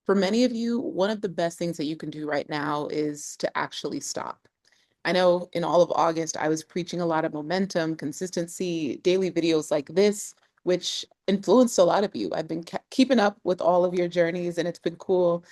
For many of you, one of the best things that you can do right now is to actually stop. I know in all of August, I was preaching a lot of momentum, consistency, daily videos like this, which influenced a lot of you. I've been keeping up with all of your journeys, and it's been cool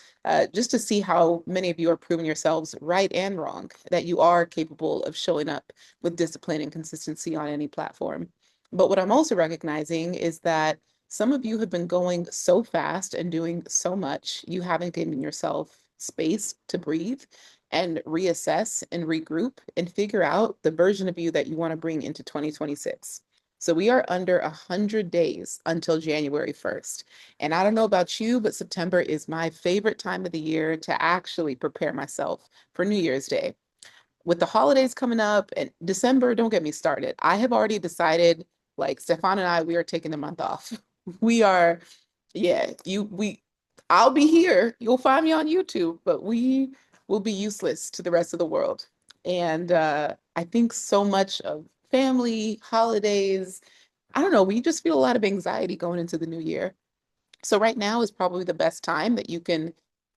just to see how many of you are proving yourselves right and wrong, that you are capable of showing up with discipline and consistency on any platform. But what I'm also recognizing is that some of you have been going so fast and doing so much, you haven't given yourself space to breathe and reassess and regroup and figure out the version of you that you want to bring into 2026. So we are under 100 days until January 1st. And I don't know about you, but September is my favorite time of the year to actually prepare myself for New Year's Day. With the holidays coming up and December, don't get me started. I have already decided, like Stefan and I, we are taking the month off. We are, yeah, I'll be here. You'll find me on YouTube, but we will be useless to the rest of the world. And I think so much of family, holidays, I don't know, we just feel a lot of anxiety going into the new year. So right now is probably the best time that you can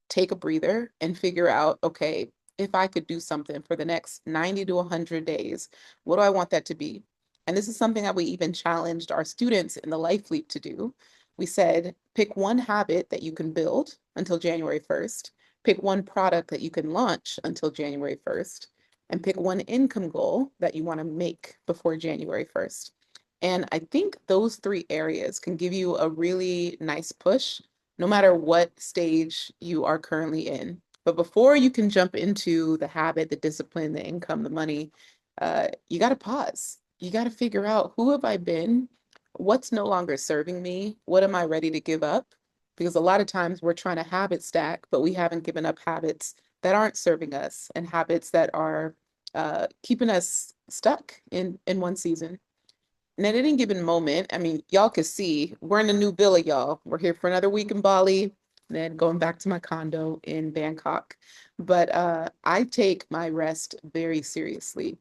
take a breather and figure out, okay, if I could do something for the next 90 to 100 days, what do I want that to be? And this is something that we even challenged our students in the Life Leap to do. We said, pick one habit that you can build until January 1st, pick one product that you can launch until January 1st, and pick one income goal that you want to make before January 1st. And I think those three areas can give you a really nice push, no matter what stage you are currently in. But before you can jump into the habit, the discipline, the income, the money, you got to pause. You got to figure out, who have I been? What's no longer serving me? What am I ready to give up? Because a lot of times we're trying to habit stack, but we haven't given up habits that aren't serving us and habits that are keeping us stuck in one season. And at any given moment, I mean, y'all can see we're in a new villa, y'all. We're here for another week in Bali, then going back to my condo in Bangkok. But I take my rest very seriously.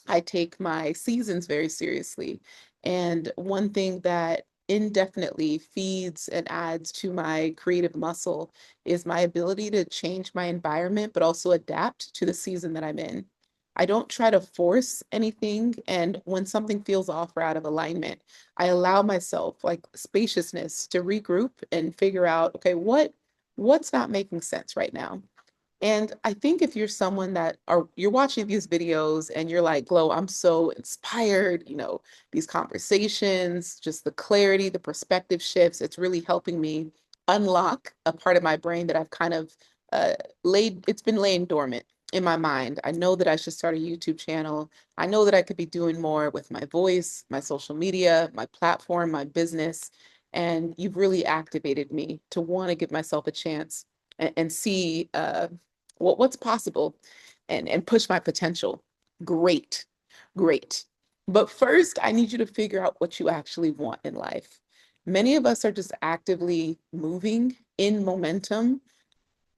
I take my seasons very seriously. And one thing that indefinitely feeds and adds to my creative muscle is my ability to change my environment, but also adapt to the season that I'm in. I don't try to force anything. And when something feels off or out of alignment, I allow myself like spaciousness to regroup and figure out, okay, what's not making sense right now? And I think if you're someone that are you're watching these videos and you're like, Glow, I'm so inspired, these conversations, just the clarity, the perspective shifts, it's really helping me unlock a part of my brain that I've kind of uh, it's been laying dormant in my mind. I know that I should start a YouTube channel. I know that I could be doing more with my voice, my social media, my platform, my business. And you've really activated me to want to give myself a chance and see what's possible and push my potential. Great, great. But first, I need you to figure out what you actually want in life. Many of us are just actively moving in momentum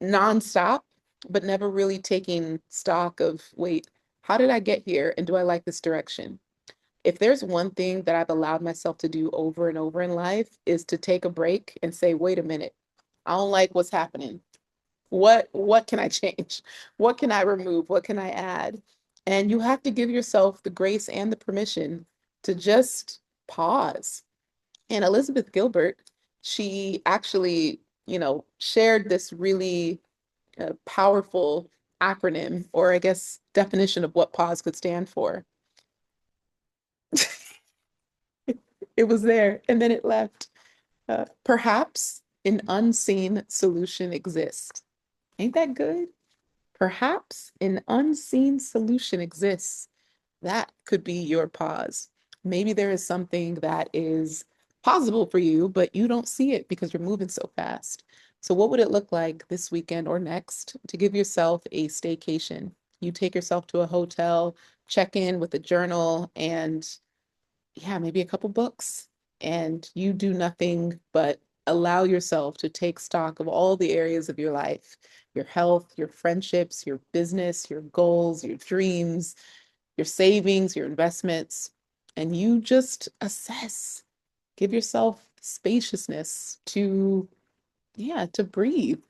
nonstop, but never really taking stock of, wait, how did I get here? And do I like this direction? If there's one thing that I've allowed myself to do over and over in life is to take a break and say, wait a minute, I don't like what's happening. What can I change? What can I remove? What can I add? And you have to give yourself the grace and the permission to just pause. And Elizabeth Gilbert, she actually, shared this really powerful acronym, or I guess definition of what pause could stand for. It was there and then it left. Perhaps an unseen solution exists. Ain't that good? Perhaps an unseen solution exists. That could be your pause. Maybe there is something that is possible for you, but you don't see it because you're moving so fast. So, what would it look like this weekend or next to give yourself a staycation? You take yourself to a hotel, check in with a journal, and yeah, maybe a couple books, and you do nothing but allow yourself to take stock of all the areas of your life, your health, your friendships, your business, your goals, your dreams, your savings, your investments, and you just assess. Give yourself spaciousness to Yeah, to breathe.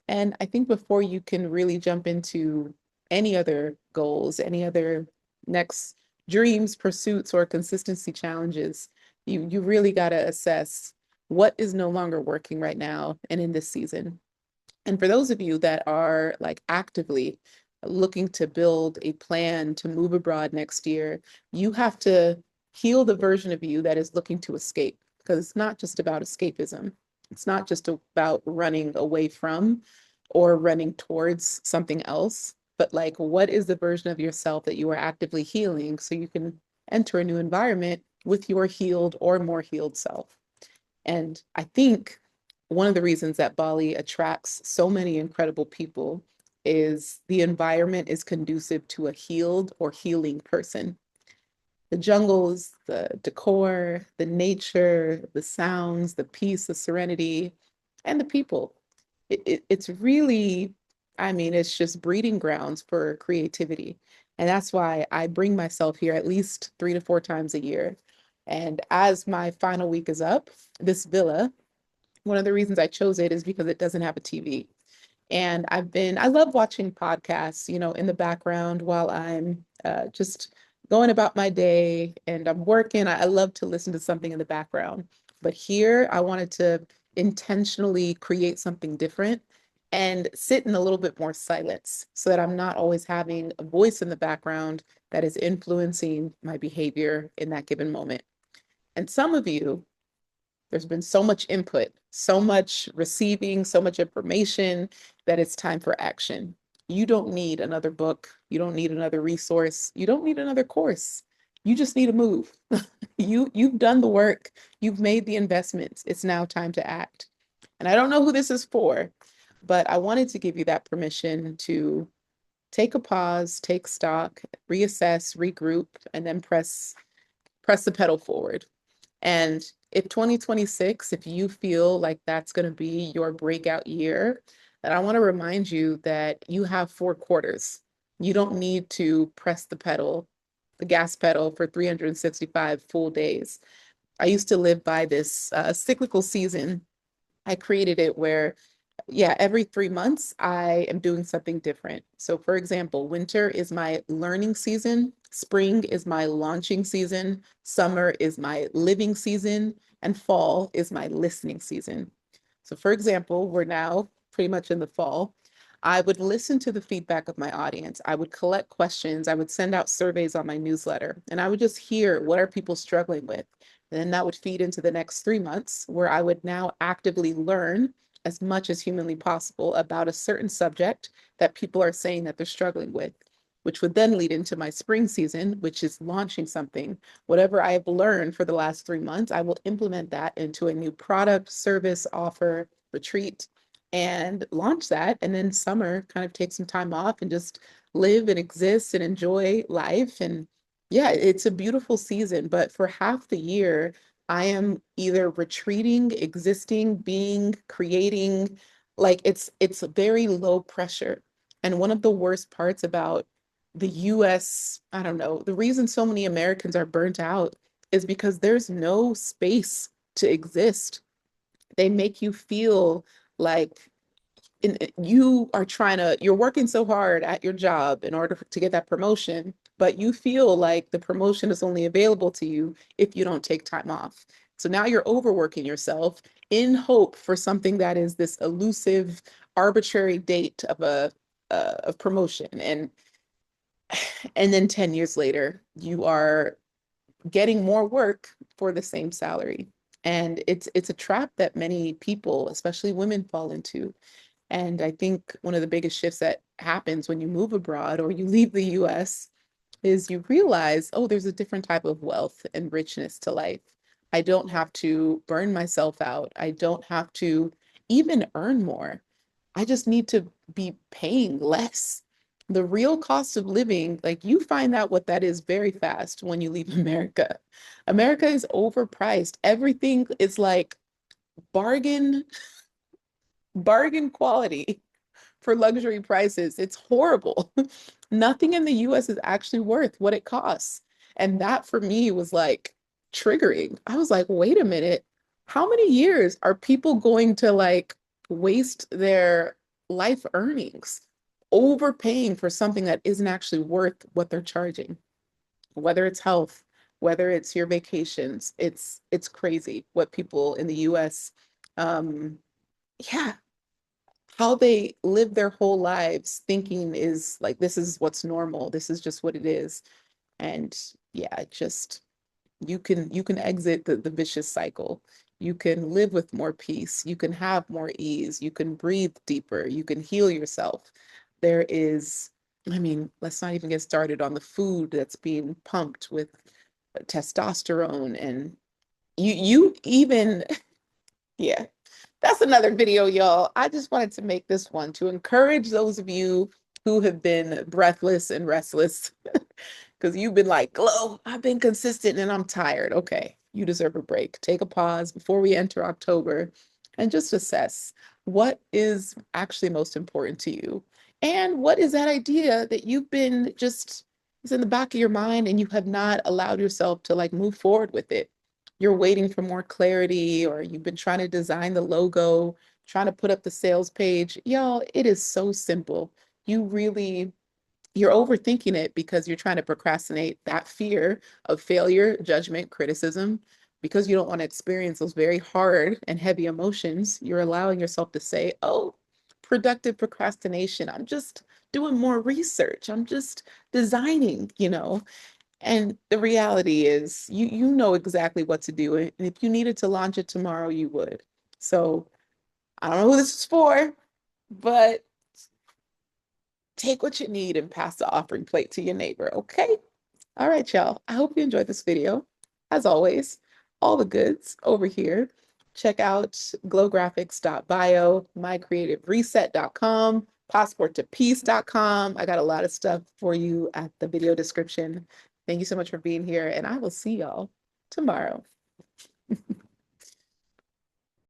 And I think before you can really jump into any other goals, any other next dreams, pursuits, or consistency challenges, you really got to assess what is no longer working right now and in this season. And for those of you that are like actively looking to build a plan to move abroad next year, you have to heal the version of you that is looking to escape, because it's not just about escapism. It's not just about running away from or running towards something else, but like, what is the version of yourself that you are actively healing so you can enter a new environment with your healed or more healed self? And I think one of the reasons that Bali attracts so many incredible people is the environment is conducive to a healed or healing person. The jungles, the decor, the nature, the sounds, the peace, the serenity, and the people. It's really, I mean, it's just breeding grounds for creativity. And that's why I bring myself here at least 3 to 4 times a year. And as my final week is up, this villa, one of the reasons I chose it is because it doesn't have a TV. And I love watching podcasts, in the background while I'm just going about my day and I'm working. I love to listen to something in the background. But here I wanted to intentionally create something different and sit in a little bit more silence so that I'm not always having a voice in the background that is influencing my behavior in that given moment. And some of you, there's been so much input, so much receiving, so much information that it's time for action. You don't need another book. You don't need another resource. You don't need another course. You just need to move. You've done the work. You've made the investments. It's now time to act. And I don't know who this is for, but I wanted to give you that permission to take a pause, take stock, reassess, regroup, and then press the pedal forward. And if 2026, if you feel like that's going to be your breakout year, then I want to remind you that you have 4 quarters. You don't need to press the gas pedal for 365 full days. I used to live by this cyclical season. I created it where, yeah, every 3 months, I am doing something different. So, for example, winter is my learning season, spring is my launching season, summer is my living season, and fall is my listening season. So, for example, we're now pretty much in the fall. I would listen to the feedback of my audience. I would collect questions. I would send out surveys on my newsletter, and I would just hear what are people struggling with. And then that would feed into the next 3 months where I would now actively learn as much as humanly possible about a certain subject that people are saying that they're struggling with, which would then lead into my spring season, which is launching something. Whatever I have learned for the last 3 months, I will implement that into a new product, service, offer, retreat, and launch that. And then summer, kind of take some time off and just live and exist and enjoy life. And yeah, it's a beautiful season. But for half the year, I am either retreating, existing, being, creating, like it's very low pressure. And one of the worst parts about the US, I don't know, the reason so many Americans are burnt out is because there's no space to exist. They make you feel like you are you're working so hard at your job in order to get that promotion, but you feel like the promotion is only available to you if you don't take time off. So now you're overworking yourself in hope for something that is this elusive, arbitrary date of of promotion. And then 10 years later, you are getting more work for the same salary. And it's a trap that many people, especially women, fall into. And I think one of the biggest shifts that happens when you move abroad or you leave the US is you realize, oh, there's a different type of wealth and richness to life. I don't have to burn myself out. I don't have to even earn more. I just need to be paying less. The real cost of living, like you find out what that is very fast when you leave America. America is overpriced. Everything is like bargain, bargain quality for luxury prices. It's horrible. Nothing in the US is actually worth what it costs. And that for me was like triggering. I was like, wait a minute. How many years are people going to like waste their life earnings overpaying for something that isn't actually worth what they're charging, whether it's health, whether it's your vacations. It's crazy what people in the US, um, yeah, how they live their whole lives thinking is like this is what's normal. This is just what it is. And yeah, it just you can exit the vicious cycle. You can live with more peace. You can have more ease. You can breathe deeper. You can heal yourself. There is, I mean, let's not even get started on the food that's being pumped with testosterone and you even yeah, that's another video, y'all. I just wanted to make this one to encourage those of you who have been breathless and restless because you've been like, Glow, I've been consistent and I'm tired. Okay, you deserve a break. Take a pause before we enter October and just assess what is actually most important to you. And what is that idea that you've been just is in the back of your mind and you have not allowed yourself to like move forward with it? You're waiting for more clarity, or you've been trying to design the logo, trying to put up the sales page. Y'all, it is so simple. You really you're overthinking it because you're trying to procrastinate that fear of failure, judgment, criticism, because you don't want to experience those very hard and heavy emotions. You're allowing yourself to say, oh, productive procrastination. I'm just doing more research. I'm just designing, And the reality is you know exactly what to do. And if you needed to launch it tomorrow, you would. So I don't know who this is for, but take what you need and pass the offering plate to your neighbor, okay? All right, y'all. I hope you enjoyed this video. As always, all the goods over here. Check out glowgraphics.bio, mycreativereset.com, passporttopeace.com. I got a lot of stuff for you at the video description. Thank you so much for being here, and I will see y'all tomorrow.